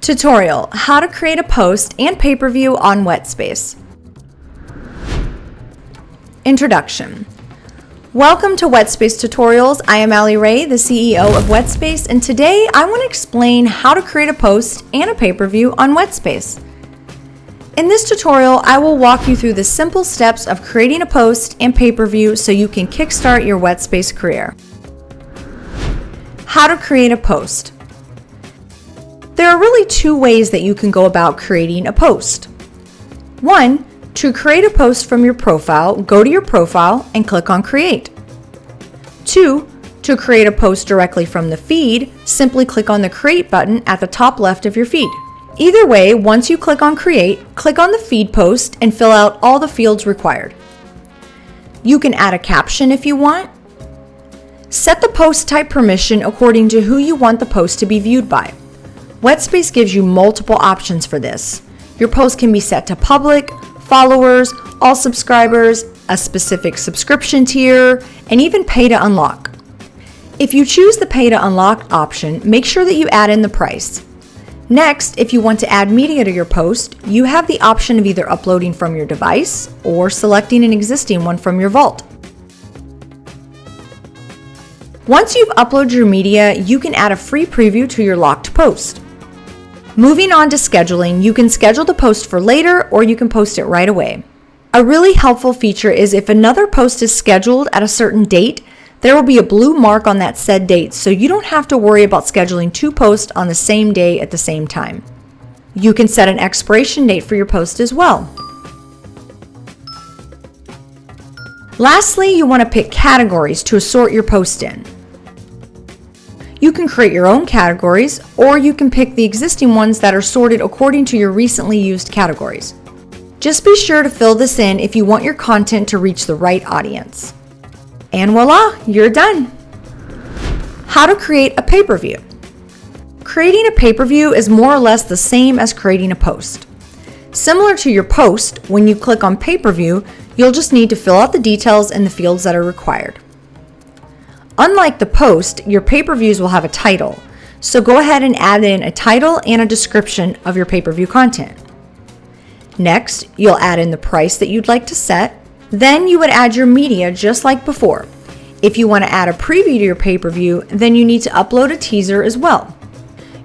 Tutorial: How to create a post and pay-per-view on WetSpace. Introduction. Welcome to WetSpace Tutorials. I am Allie Ray, the CEO of WetSpace, and today I want to explain how to create a post and a pay-per-view on WetSpace. In this tutorial, I will walk you through the simple steps of creating a post and pay-per-view so you can kickstart your WetSpace career. How to create a post. There are really two ways that you can go about creating a post. One, to create a post from your profile, go to your profile and click on Create. Two, to create a post directly from the feed, simply click on the Create button at the top left of your feed. Either way, once you click on Create, click on the feed post and fill out all the fields required. You can add a caption if you want. Set the post type permission according to who you want the post to be viewed by. WetSpace gives you multiple options for this. Your post can be set to public, followers, all subscribers, a specific subscription tier, and even pay to unlock. If you choose the pay to unlock option, make sure that you add in the price. Next, if you want to add media to your post, you have the option of either uploading from your device or selecting an existing one from your vault. Once you've uploaded your media, you can add a free preview to your locked post. Moving on to scheduling, you can schedule the post for later or you can post it right away. A really helpful feature is if another post is scheduled at a certain date, there will be a blue mark on that said date, so you don't have to worry about scheduling two posts on the same day at the same time. You can set an expiration date for your post as well. Lastly, you want to pick categories to sort your post in. You can create your own categories, or you can pick the existing ones that are sorted according to your recently used categories. Just be sure to fill this in if you want your content to reach the right audience. And voila, you're done! How to create a pay-per-view. Creating a pay-per-view is more or less the same as creating a post. Similar to your post, when you click on pay-per-view, you'll just need to fill out the details in the fields that are required. Unlike the post, your pay-per-views will have a title, so go ahead and add in a title and a description of your pay-per-view content. Next, you'll add in the price that you'd like to set. Then you would add your media just like before. If you want to add a preview to your pay-per-view, then you need to upload a teaser as well.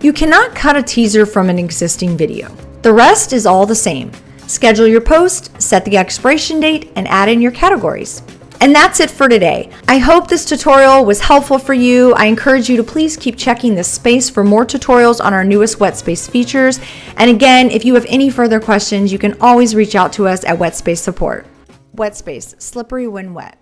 You cannot cut a teaser from an existing video. The rest is all the same. Schedule your post, set the expiration date, and add in your categories. And that's it for today. I hope this tutorial was helpful for you. I encourage you to please keep checking this space for more tutorials on our newest WetSpace features. And again, if you have any further questions, you can always reach out to us at WetSpace Support. WetSpace, slippery when wet.